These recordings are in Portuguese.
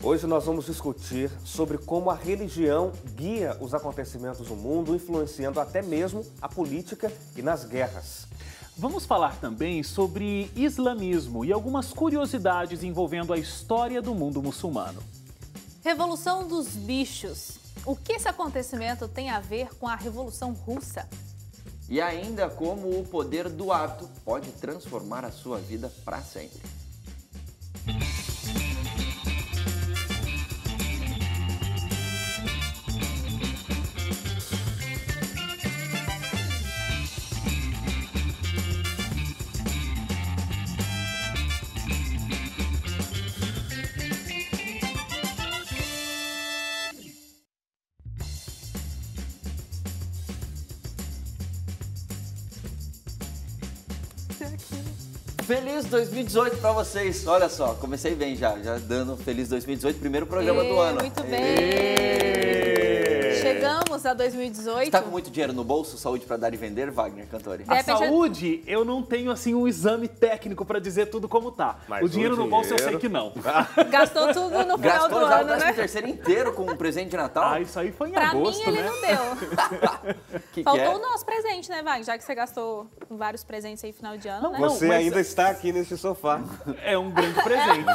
Hoje nós vamos discutir sobre como a religião guia os acontecimentos no mundo, influenciando até mesmo a política e nas guerras. Vamos falar também sobre islamismo e algumas curiosidades envolvendo a história do mundo muçulmano. Revolução dos bichos. O que esse acontecimento tem a ver com a Revolução Russa? E ainda como o poder do hábito pode transformar a sua vida para sempre. Feliz 2018 para vocês. Olha só, comecei bem já dando feliz 2018, primeiro programa do ano. Muito bem. Chegamos a 2018. Você tá com muito dinheiro no bolso, saúde para dar e vender, Wagner Cantori? A saúde, eu não tenho assim um exame técnico para dizer tudo como tá. Mas o dinheiro no bolso eu sei que não. Gastou tudo no final do Gastou já ano, o né? 13º inteiro com um presente de Natal? Ah, isso aí foi em Pra agosto, mim, ele né? não deu. Que Faltou é? o nosso presente, né, Wagner? Já que você gastou vários presentes aí no final de ano, né? Não, Você mas- ainda está aqui nesse sofá. É um grande presente.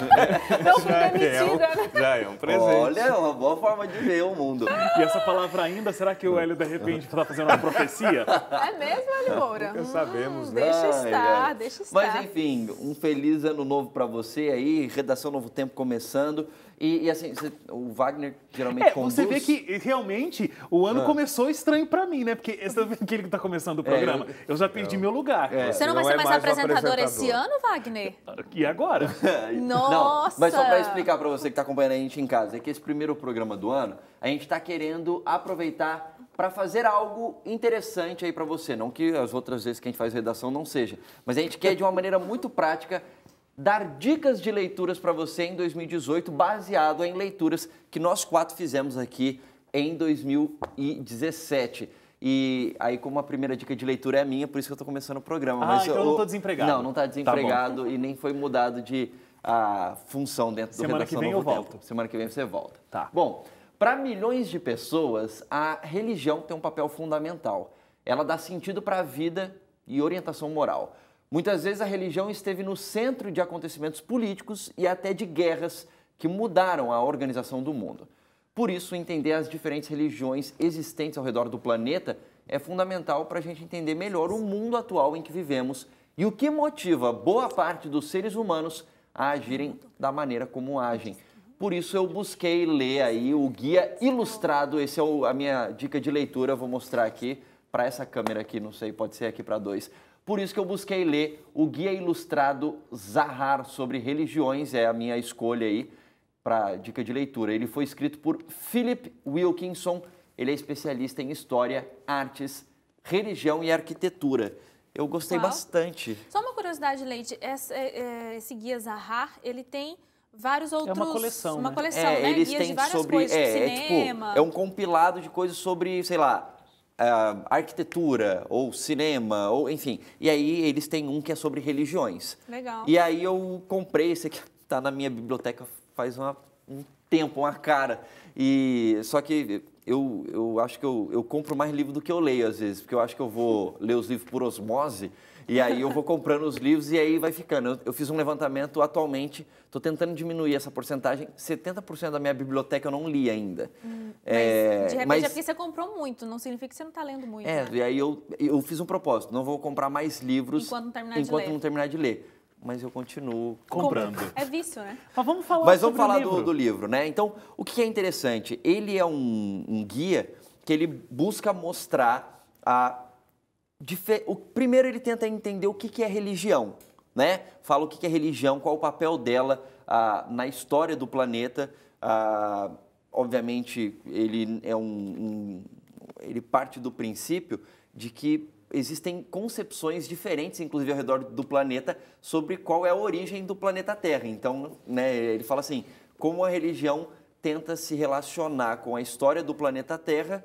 Não fui demitida, né? Já é um presente. Olha, é uma boa forma de ver o mundo. E essa palavra ainda, será que o Hélio de repente está fazendo uma profecia? É mesmo, Hélio Moura? Nunca sabemos, né? Deixa Ai, estar, ai. deixa estar. Mas enfim, um feliz ano novo para você aí, Redação Novo Tempo começando. E assim, o Wagner geralmente conduz... Você vê que realmente o ano começou estranho pra mim, né? Porque esse que ele tá começando o programa, eu já perdi meu lugar. Você não vai Não ser é mais mais um apresentador esse apresentador. ano, Wagner? E agora? Nossa! Não, mas só para explicar para você que está acompanhando a gente em casa, é que esse primeiro programa do ano, a gente está querendo aproveitar para fazer algo interessante aí para você. Não que as outras vezes que a gente faz redação não seja, mas a gente quer de uma maneira muito prática dar dicas de leituras para você em 2018, baseado em leituras que nós 4 fizemos aqui em 2017. E aí, como a primeira dica de leitura é a minha, por isso que eu estou começando o programa. Ah, então eu não tô desempregado. Não, não está desempregado e nem foi mudado de função dentro do Semana que Redação vem Novo eu Tempo. volto. Semana que vem você volta. Tá. Bom, para milhões de pessoas, a religião tem um papel fundamental. Ela dá sentido para a vida e orientação moral. Muitas vezes a religião esteve no centro de acontecimentos políticos e até de guerras que mudaram a organização do mundo. Por isso, entender as diferentes religiões existentes ao redor do planeta é fundamental para a gente entender melhor o mundo atual em que vivemos e o que motiva boa parte dos seres humanos a agirem da maneira como agem. Por isso eu busquei ler aí o Guia Ilustrado, esse é a minha dica de leitura, eu vou mostrar aqui para essa câmera aqui, não sei, pode ser aqui para 2. Por isso que eu busquei ler o Guia Ilustrado Zahar sobre religiões, é a minha escolha aí para dica de leitura. Ele foi escrito por Philip Wilkinson, ele é especialista em história, artes, religião e arquitetura. Eu gostei Uau. bastante. Só uma curiosidade, Leite. Esse Guia Zahar, ele tem vários outros... uma coleção, Uma né? coleção, né? Eles Guias têm de várias sobre, coisas, tipo cinema. é um compilado de coisas sobre, sei lá, arquitetura ou cinema, ou enfim. E aí eles têm um que é sobre religiões. Legal. E aí eu comprei esse aqui, tá na minha biblioteca faz um tempo, uma cara. E só que eu acho que eu compro mais livro do que eu leio às vezes, porque eu acho que eu vou ler os livros por osmose. E aí eu vou comprando os livros e aí vai ficando. Eu fiz um levantamento atualmente, estou tentando diminuir essa porcentagem. 70% da minha biblioteca eu não li ainda. Mas, de repente é porque você comprou muito, não significa que você não está lendo muito, né? E aí eu fiz um propósito, não vou comprar mais livros Enquanto não terminar de ler. não terminar de ler. Mas eu continuo Comprando. É vício, né? Mas vamos falar Mas vamos sobre falar o livro. do livro, né? Então, o que é interessante? Ele é um guia que ele busca mostrar primeiro ele tenta entender o que é religião, né? Fala o que é religião, qual o papel dela na história do planeta. Obviamente, ele é ele parte do princípio de que existem concepções diferentes, inclusive ao redor do planeta, sobre qual é a origem do planeta Terra. Então, né, ele fala assim, como a religião tenta se relacionar com a história do planeta Terra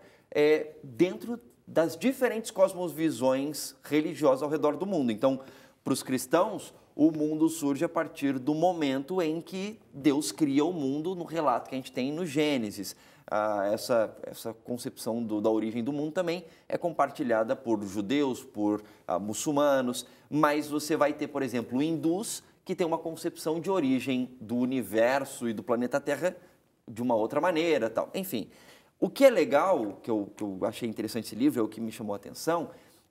dentro das diferentes cosmovisões religiosas ao redor do mundo. Então, para os cristãos, o mundo surge a partir do momento em que Deus cria o mundo, no relato que a gente tem no Gênesis. Essa concepção da origem do mundo também é compartilhada por judeus, por muçulmanos, mas você vai ter, por exemplo, hindus, que tem uma concepção de origem do universo e do planeta Terra de uma outra maneira, tal. Enfim, o que é legal, que eu achei interessante esse livro, é o que me chamou a atenção,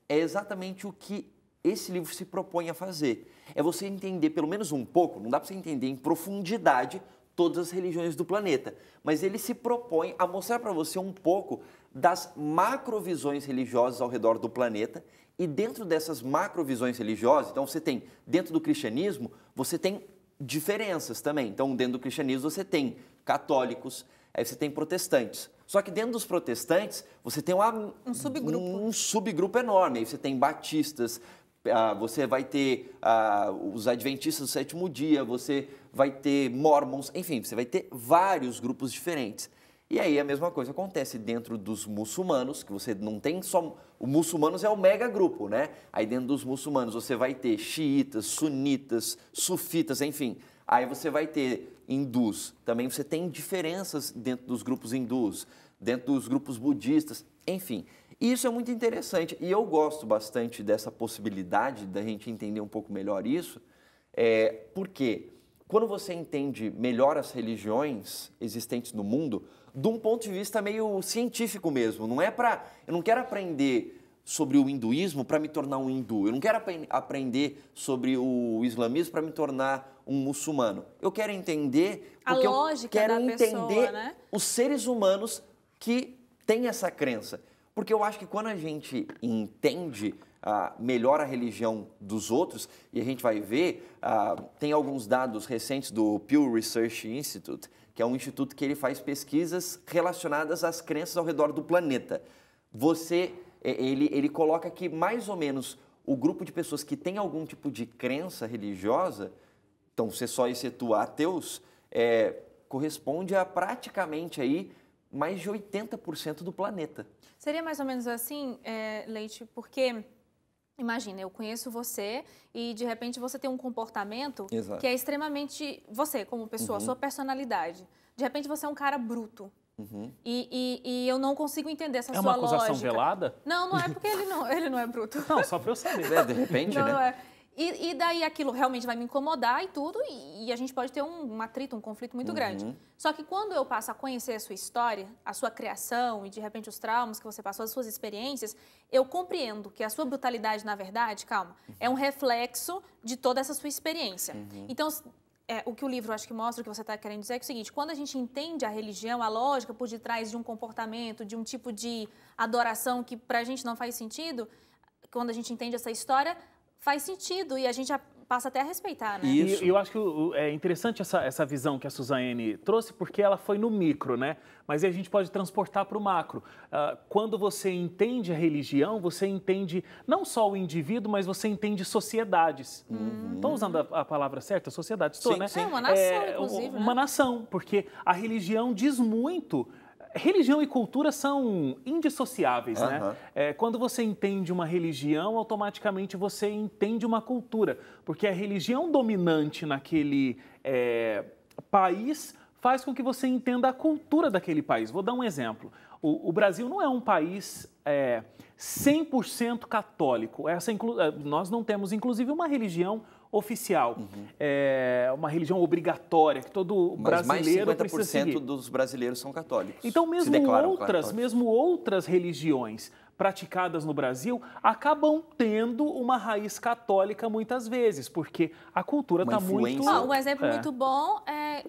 é exatamente o que esse livro se propõe a fazer. É você entender pelo menos um pouco, não dá para você entender em profundidade todas as religiões do planeta, mas ele se propõe a mostrar para você um pouco das macrovisões religiosas ao redor do planeta, e dentro dessas macrovisões religiosas, então você tem, dentro do cristianismo, você tem diferenças também. Então, dentro do cristianismo você tem católicos, aí você tem protestantes. Só que dentro dos protestantes, você tem um subgrupo enorme. Aí você tem batistas, você vai ter os adventistas do sétimo dia, você vai ter mormons, enfim, você vai ter vários grupos diferentes. E aí a mesma coisa acontece dentro dos muçulmanos, que você não tem só... O muçulmanos é o mega grupo, né? Aí dentro dos muçulmanos você vai ter xiitas, sunitas, sufitas, enfim. Aí você vai ter hindus. Também você tem diferenças dentro dos grupos hindus, dentro dos grupos budistas, enfim. E isso é muito interessante. E eu gosto bastante dessa possibilidade da gente entender um pouco melhor isso, porque quando você entende melhor as religiões existentes no mundo, de um ponto de vista meio científico mesmo, não é eu não quero aprender sobre o hinduísmo para me tornar um hindu, eu não quero aprender sobre o islamismo para me tornar um muçulmano. Eu quero entender a lógica da pessoa, né? Os seres humanos que têm essa crença. Porque eu acho que quando a gente entende melhor a religião dos outros, e a gente vai ver, tem alguns dados recentes do Pew Research Institute, que é um instituto que ele faz pesquisas relacionadas às crenças ao redor do planeta. Ele coloca que mais ou menos o grupo de pessoas que tem algum tipo de crença religiosa, então você só excetua ateus, corresponde a praticamente aí mais de 80% do planeta. Seria mais ou menos assim, Leite, porque... Imagina, eu conheço você e de repente você tem um comportamento que é extremamente... Você, como pessoa, sua personalidade. De repente você é um cara bruto. E eu não consigo entender essa sua lógica. É uma acusação velada? Não, não é porque ele não é bruto. Não, só para eu saber. De repente, não, né? Não é. E daí aquilo realmente vai me incomodar e tudo, e a gente pode ter um atrito, um conflito muito grande. Só que quando eu passo a conhecer a sua história, a sua criação e de repente os traumas que você passou, as suas experiências, eu compreendo que a sua brutalidade, na verdade, é um reflexo de toda essa sua experiência. Então, o que o livro acho que mostra, o que você está querendo dizer é o seguinte: quando a gente entende a religião, a lógica por detrás de um comportamento, de um tipo de adoração que pra gente não faz sentido, quando a gente entende essa história, faz sentido e a gente já passa até a respeitar, né? Isso. E eu acho que é interessante essa visão que a Suzane trouxe, porque ela foi no micro, né? Mas aí a gente pode transportar para o macro. Quando você entende a religião, você entende não só o indivíduo, mas você entende sociedades. Estou usando a palavra certa? Sociedade, estou, né? Sim, uma nação, inclusive, uma nação, porque a religião diz muito. Religião e cultura são indissociáveis, né? Quando você entende uma religião, automaticamente você entende uma cultura, porque a religião dominante naquele país faz com que você entenda a cultura daquele país. Vou dar um exemplo. O Brasil não é um país 100% católico. Nós não temos, inclusive, uma religião oficial, uma religião obrigatória que todo brasileiro precisa seguir. Mas mais 50% dos brasileiros são católicos. Então, mesmo outras religiões praticadas no Brasil acabam tendo uma raiz católica muitas vezes, porque a cultura está muito... Um exemplo muito bom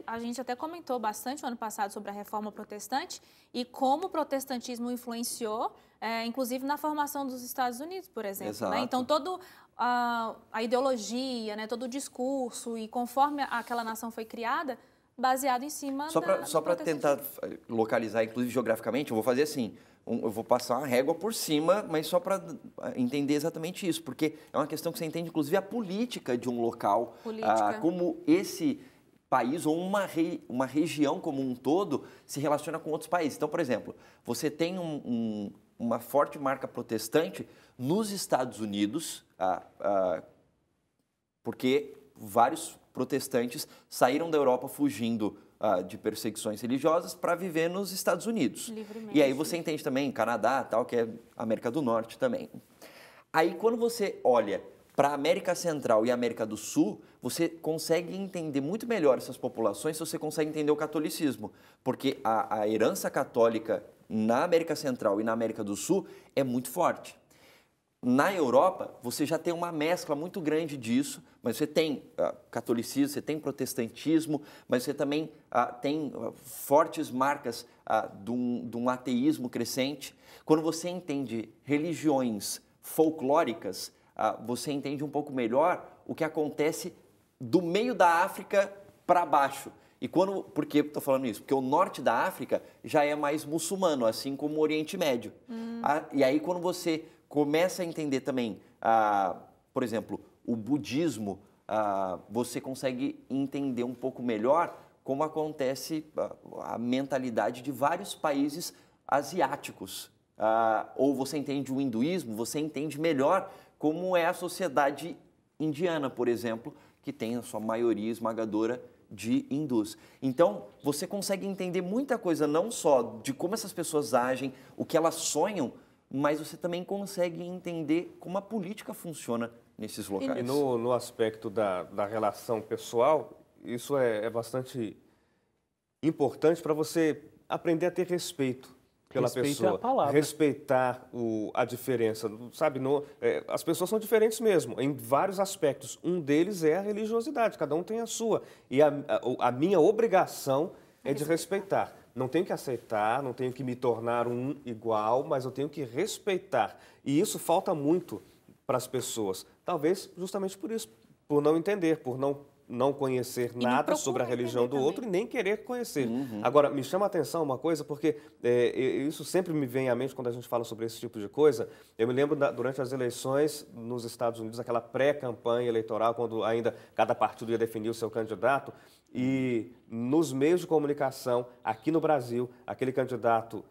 a gente até comentou bastante no ano passado sobre a Reforma Protestante e como o protestantismo influenciou, inclusive na formação dos Estados Unidos, por exemplo. Né? Então, toda a ideologia, né, todo o discurso e conforme aquela nação foi criada, baseado em cima Só para tentar localizar, inclusive geograficamente, eu vou fazer assim, eu vou passar uma régua por cima, mas só para entender exatamente isso, porque é uma questão que você entende, inclusive, a política de um local, como esse país ou uma região como um todo se relaciona com outros países. Então, por exemplo, você tem uma forte marca protestante nos Estados Unidos, porque vários protestantes saíram da Europa fugindo de perseguições religiosas para viver nos Estados Unidos. E aí você entende também Canadá, tal, que é América do Norte também. Aí quando você olha para a América Central e América do Sul, você consegue entender muito melhor essas populações se você consegue entender o catolicismo, porque a herança católica na América Central e na América do Sul é muito forte. Na Europa, você já tem uma mescla muito grande disso, mas você tem catolicismo, você tem protestantismo, mas você também tem fortes marcas de um ateísmo crescente. Quando você entende religiões folclóricas, você entende um pouco melhor o que acontece do meio da África para baixo. E por que estou falando isso? Porque o norte da África já é mais muçulmano, assim como o Oriente Médio. E aí quando você começa a entender também, por exemplo, o budismo, você consegue entender um pouco melhor como acontece a mentalidade de vários países asiáticos. Ou você entende o hinduísmo, você entende melhor como é a sociedade indiana, por exemplo, que tem a sua maioria esmagadora de hindus. Então, você consegue entender muita coisa, não só de como essas pessoas agem, o que elas sonham, mas você também consegue entender como a política funciona nesses locais. E no aspecto da relação pessoal, isso é bastante importante para você aprender a ter respeito pela pessoa. É a palavra. Respeitar a diferença, sabe? As pessoas são diferentes mesmo, em vários aspectos. Um deles é a religiosidade, cada um tem a sua. E a minha obrigação é de respeitar. Não tenho que aceitar, não tenho que me tornar um igual, mas eu tenho que respeitar. E isso falta muito para as pessoas. Talvez justamente por isso, por não entender, por não conhecer nada sobre a religião do outro e nem querer conhecer. Agora, me chama a atenção uma coisa, porque isso sempre me vem à mente quando a gente fala sobre esse tipo de coisa. Eu me lembro durante as eleições nos Estados Unidos, aquela pré-campanha eleitoral, quando ainda cada partido ia definir o seu candidato, e nos meios de comunicação, aqui no Brasil, aquele candidato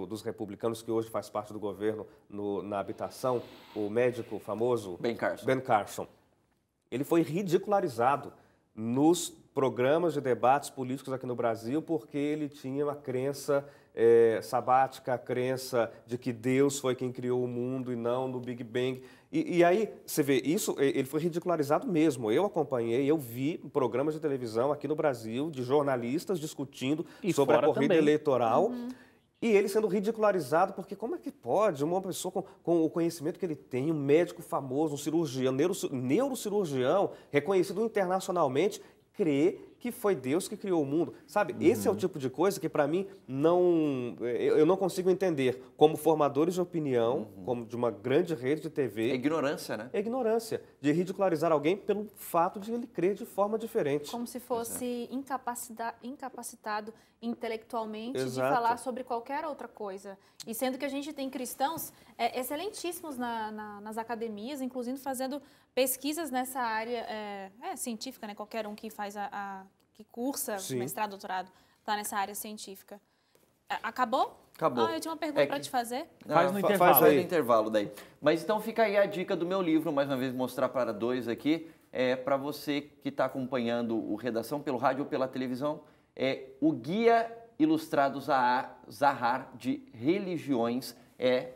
dos republicanos que hoje faz parte do governo na habitação, o médico famoso Ben Carson. Ele foi ridicularizado nos programas de debates políticos aqui no Brasil porque ele tinha uma crença sabática, a crença de que Deus foi quem criou o mundo e não no Big Bang. E aí, você vê, isso, ele foi ridicularizado mesmo. Eu acompanhei, eu vi programas de televisão aqui no Brasil de jornalistas discutindo sobre a corrida eleitoral. E ele sendo ridicularizado, porque como é que pode uma pessoa com o conhecimento que ele tem, um médico famoso, um cirurgião, neurocirurgião, reconhecido internacionalmente, crer que foi Deus que criou o mundo, sabe? Esse é o tipo de coisa que, para mim, eu não consigo entender. Como formadores de opinião, como de uma grande rede de TV... É ignorância, né? É ignorância, de ridicularizar alguém pelo fato de ele crer de forma diferente. Como se fosse incapacitado intelectualmente Exato. De falar sobre qualquer outra coisa. E sendo que a gente tem cristãos excelentíssimos nas academias, inclusive fazendo pesquisas nessa área científica, né? Qualquer um que faz que cursa mestrado, doutorado, está nessa área científica. Acabou? Acabou. Eu tinha uma pergunta para te fazer. Faz no intervalo. Faz no intervalo daí. Mas então fica aí a dica do meu livro, mais uma vez mostrar para dois aqui, para você que está acompanhando o Redação pelo rádio ou pela televisão, o Guia Ilustrado Zahar de Religiões,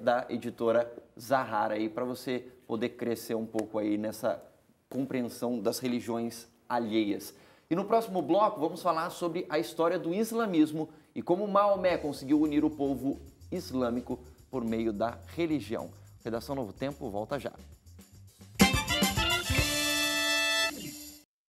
da editora Zahar, aí para você poder crescer um pouco aí nessa compreensão das religiões alheias. E no próximo bloco vamos falar sobre a história do islamismo e como Maomé conseguiu unir o povo islâmico por meio da religião. Redação Novo Tempo volta já.